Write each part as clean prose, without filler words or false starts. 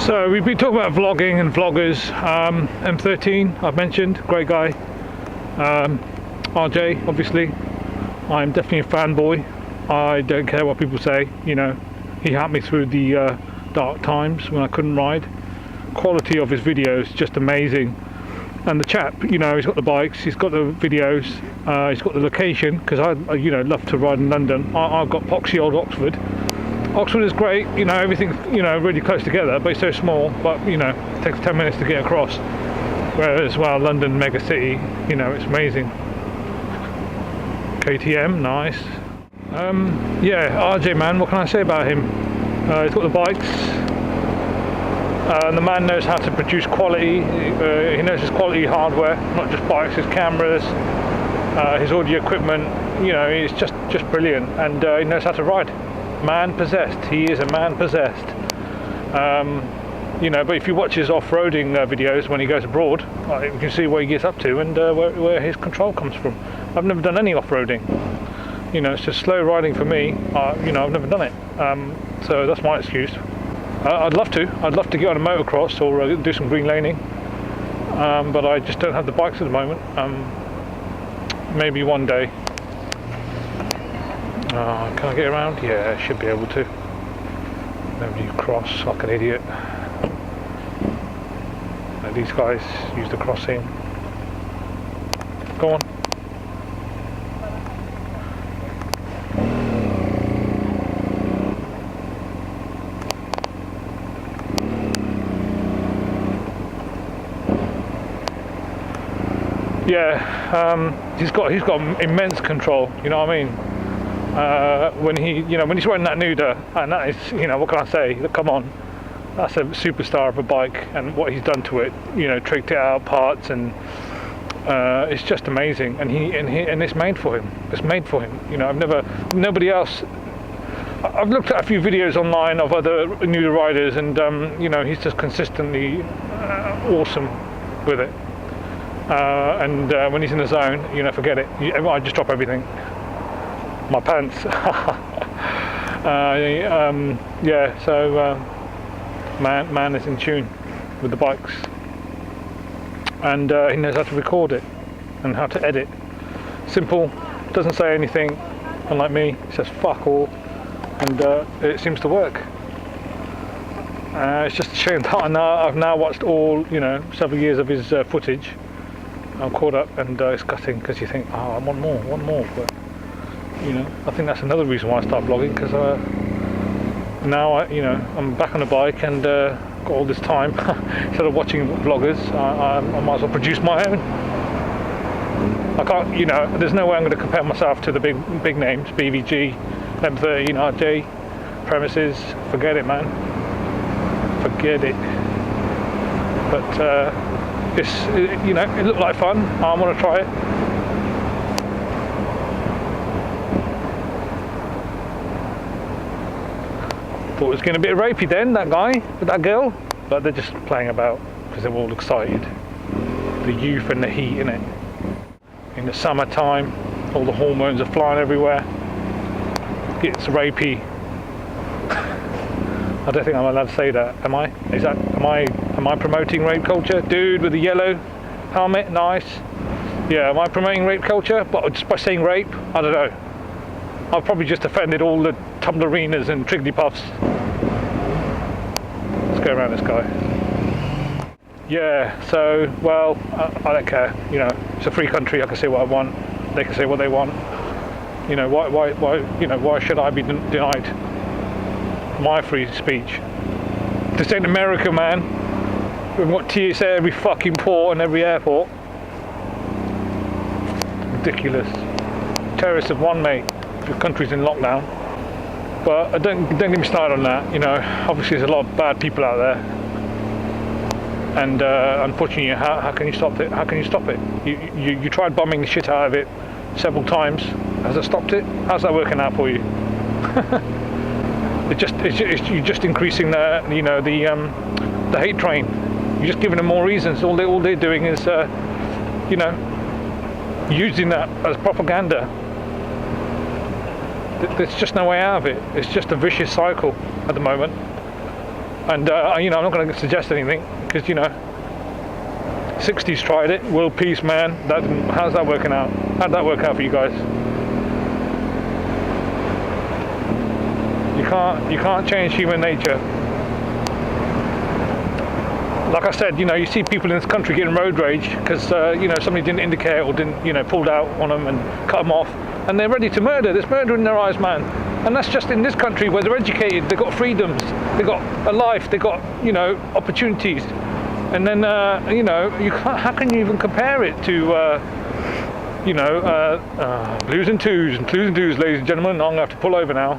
So we've been talking about vlogging and vloggers. M13 I've mentioned, great guy. RJ, obviously, I'm definitely a fanboy. I don't care what people say, you know, he helped me through the dark times when I couldn't ride. Quality of his videos just amazing, and the chap, you know, he's got the bikes, he's got the videos, he's got the location, because I you know, love to ride in London. I've got poxy old Oxford. Oxford is great, you know, everything's, you know, really close together, but it's so small, but you know, it takes 10 minutes to get across. Whereas, well, London, mega city, you know, it's amazing. KTM, nice. Yeah, RJ, man, what can I say about him? He's got the bikes, and the man knows how to produce quality. He knows his quality hardware, not just bikes, his cameras, his audio equipment. You know, he's just brilliant, and he knows how to ride. Man possessed. He is a man possessed. You know, but if you watch his off-roading videos when he goes abroad, you can see what he gets up to and where his control comes from. I've never done any off-roading. You know, it's just slow riding for me. You know, I've never done it. So that's my excuse. I'd love to. I'd love to get on a motocross or do some green laning. But I just don't have the bikes at the moment. Maybe one day. Can I get around? Yeah, I should be able to. Nobody cross like an idiot. These guys use the crossing. Go on. Yeah, he's got immense control. You know what I mean? When he's riding that Nuda, and that is, you know, what can I say? Come on, that's a superstar of a bike, and what he's done to it, you know, tricked it out parts, and it's just amazing. And it's made for him. It's made for him. You know, nobody else. I've looked at a few videos online of other Nuda riders, and you know, he's just consistently awesome with it. And when he's in the zone, you know, forget it. I just drop everything. My pants. Yeah, so man is in tune with the bikes, and he knows how to record it and how to edit. Simple, doesn't say anything, unlike me, he says fuck all, and it seems to work. It's just a shame that I've now watched all, you know, several years of his footage. I'm caught up, and it's gutting, because you think, oh, I want more, but you know, I think that's another reason why I started vlogging, because now you know, I'm back on a bike and got all this time. Instead of watching vloggers, I might as well produce my own. I can't, you know, there's no way I'm going to compare myself to the big names, BVG, M13, RJ, Premises. Forget it, man. Forget it. But it's, you know, it looked like fun. I want to try it. Thought it was getting a bit rapey then, that guy with that girl, but they're just playing about because they're all excited. The youth and the heat in it. In the summertime, all the hormones are flying everywhere. It's rapey. I don't think I'm allowed to say that, am I? Am I promoting rape culture? Dude with the yellow helmet, nice. Yeah, am I promoting rape culture? But just by saying rape, I don't know. I've probably just offended all the Tumblerinas and Trigglypuffs. Let's go around this guy. Yeah, so, well, I don't care. You know, it's a free country. I can say what I want. They can say what they want. You know, why should I be denied my free speech? This ain't America, man. We've got TSA every fucking port and every airport. Ridiculous. Terrorists have won, mate. The country's in lockdown. But don't get me started on that. You know, obviously there's a lot of bad people out there, and unfortunately, how can you stop it? How can you stop it? You tried bombing the shit out of it several times. Has it stopped it? How's that working out for you? You're just increasing the hate train. You're just giving them more reasons. All they're doing is you know, using that as propaganda. There's just no way out of it. It's just a vicious cycle at the moment. And you know, I'm not going to suggest anything because, you know, 60s tried it, world peace, man. How's that working out? How'd that work out for you guys? You can't change human nature. Like I said, you know, you see people in this country getting road rage because you know, somebody didn't indicate or didn't, you know, pulled out on them and cut them off, and they're ready to murder. There's murder in their eyes, man. And that's just in this country where they're educated, they've got freedoms, they've got a life, they've got, you know, opportunities. And then, you know, how can you even compare it to, you know, blues and twos, ladies and gentlemen. I'm going to have to pull over now.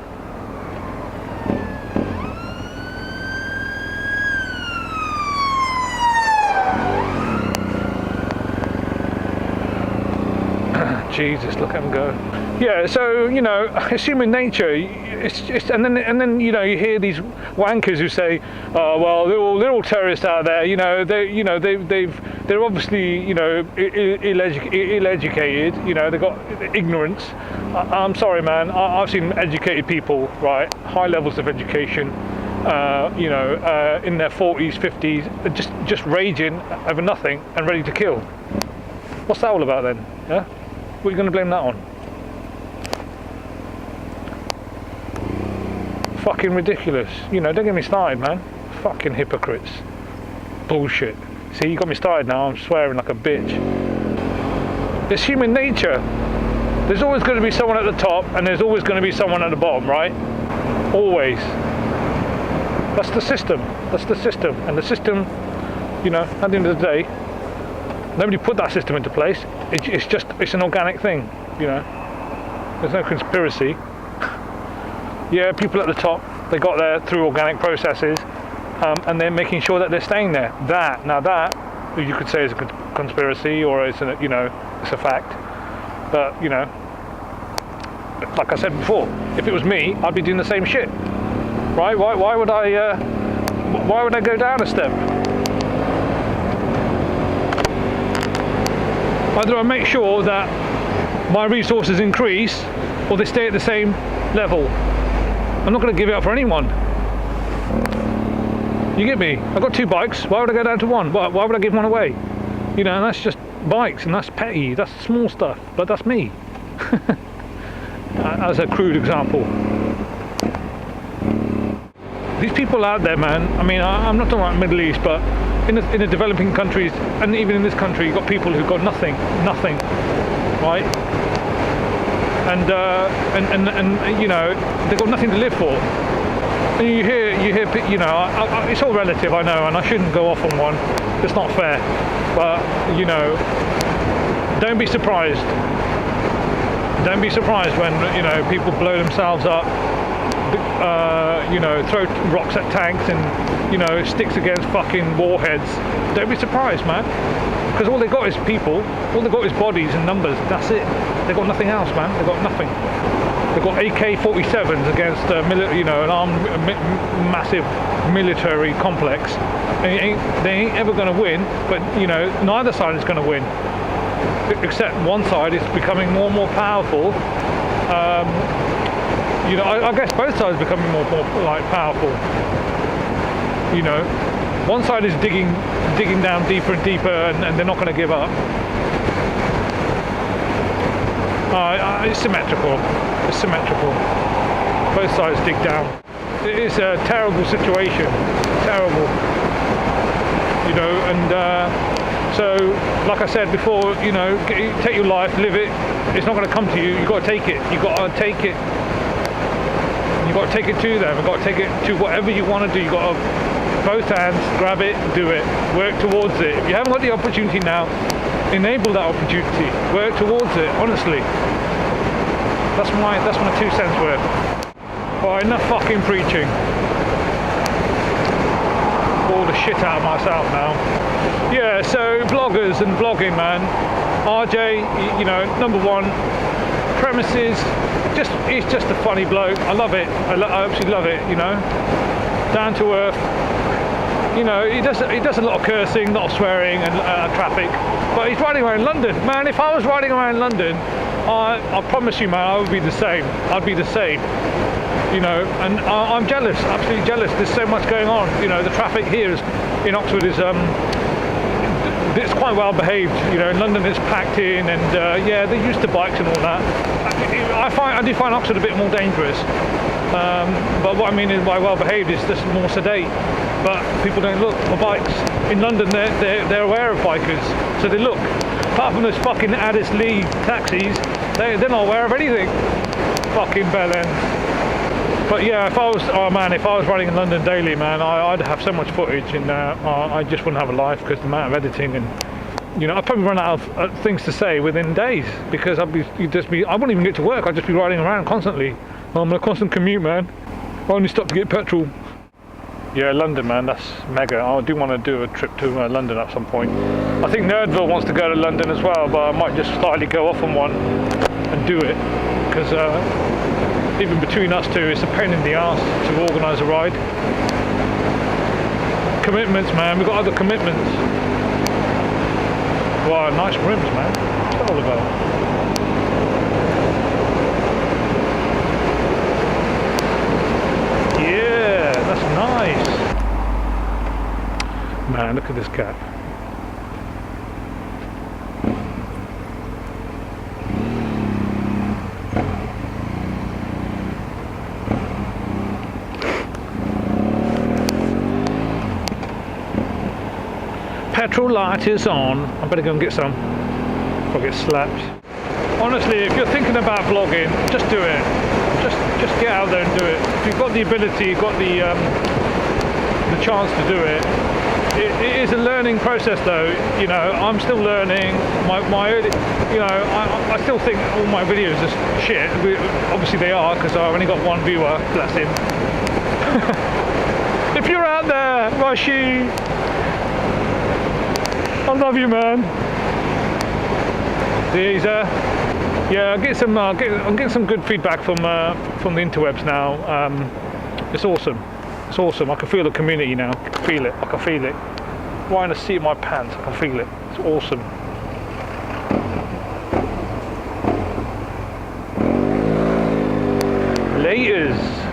Jesus, look at them go. Yeah, so, you know, it's human nature. And then you know, you hear these wankers who say, oh, well, they're all terrorists out there. You know, they're obviously, you know, ill-educated. You know, they've got ignorance. I'm sorry, man. I've seen educated people, right, high levels of education. You know, in their 40s, 50s, just raging over nothing and ready to kill. What's that all about then? Yeah, what are you going to blame that on? Fucking ridiculous. You know, don't get me started, man. Fucking hypocrites. Bullshit. See, you got me started now. I'm swearing like a bitch. It's human nature. There's always going to be someone at the top and there's always going to be someone at the bottom, right? Always. That's the system. That's the system. And the system, you know, at the end of the day, nobody put that system into place. It's an organic thing, you know. There's no conspiracy. Yeah, people at the top, they got there through organic processes, and they're making sure that they're staying there. That you could say is a conspiracy, or it's a, you know, it's a fact. But you know, like I said before, if it was me, I'd be doing the same shit, right? Why would I go down a step? Either I make sure that my resources increase, or they stay at the same level. I'm not going to give it up for anyone. You get me? I've got 2 bikes. Why would I go down to 1? Why would I give one away? You know, and that's just bikes, and that's petty. That's small stuff, but that's me. As a crude example. These people out there, man. I mean, I'm not talking about Middle East, but in the developing countries, and even in this country, you've got people who've got nothing, right? And you know, they've got nothing to live for. And you hear, you know, it's all relative, I know, and I shouldn't go off on one. It's not fair. But you know, don't be surprised. Don't be surprised when, you know, people blow themselves up. You know, throw rocks at tanks and, you know, sticks against fucking warheads. Don't be surprised, man. Because all they got is people, all they got is bodies and numbers. That's it. They got nothing else, man. They got nothing. They got AK-47s against, you know, an armed, massive military complex. They ain't ever going to win. But you know, neither side is going to win. Except one side is becoming more and more powerful. You know, I guess both sides are becoming more like powerful. You know, one side is digging down deeper and deeper, and they're not going to give up. It's symmetrical. It's symmetrical. Both sides dig down. It is a terrible situation. Terrible. You know, and so, like I said before, you know, take your life, live it. It's not going to come to you. You've got to take it. You've got to take it. You've got to take it to them. You've got to take it to whatever you want to do. You've got to both hands, grab it, do it, work towards it. If you haven't got the opportunity now, enable that opportunity, work towards it, honestly. That's my 2 cents worth. Alright, enough fucking preaching. All the shit out of myself now. Yeah, so bloggers and blogging, man. RJ, you know, number 1, premises, he's just a funny bloke. I love it. I absolutely love it, you know. Down to earth. You know, he does a lot of cursing, a lot of swearing and traffic, but he's riding around London. Man, if I was riding around London, I promise you, man, I would be the same. I'd be the same. you know, and I'm jealous, absolutely jealous. There's so much going on. You know, the traffic here in Oxford is it's quite well behaved. You know, in London it's packed in, and yeah, they're used to bikes and all that. I do find Oxford a bit more dangerous. But what I mean is by well behaved is just more sedate. But people don't look for bikes. In London, they're aware of bikers, so they look. Apart from those fucking Addis Lee taxis, they're not aware of anything. Fucking bell ends. But yeah, if I was running in London daily, man, I'd have so much footage, and I just wouldn't have a life because the amount of editing, and you know, I'd probably run out of things to say within days because I wouldn't even get to work. I'd just be riding around constantly. I'm on a constant commute, man. I only stop to get petrol. Yeah, London, man, that's mega. I do want to do a trip to London at some point. I think Nerdville wants to go to London as well, but I might just slightly go off on one and do it because even between us two, it's a pain in the arse to organise a ride. Commitments, man. We've got other commitments. Wow, nice rims, man. What's that all about? Yeah, that's nice. Man, look at this gap. Petrol light is on. I better go and get some before I get slapped. Honestly, if you're thinking about vlogging, just do it. Just get out there and do it. If you've got the ability, you've got the chance to do it. It is a learning process, though. You know, I'm still learning. My early, you know, I still think all my videos are shit. Obviously they are, because I've only got one viewer. Bless him. If you're out there, Rashi, I love you, man. Yeah, I'm getting some good feedback from the interwebs now. It's awesome. It's awesome. I can feel the community now. I can feel it. I can feel it. Right in the seat of my pants. I can feel it. It's awesome. Laters.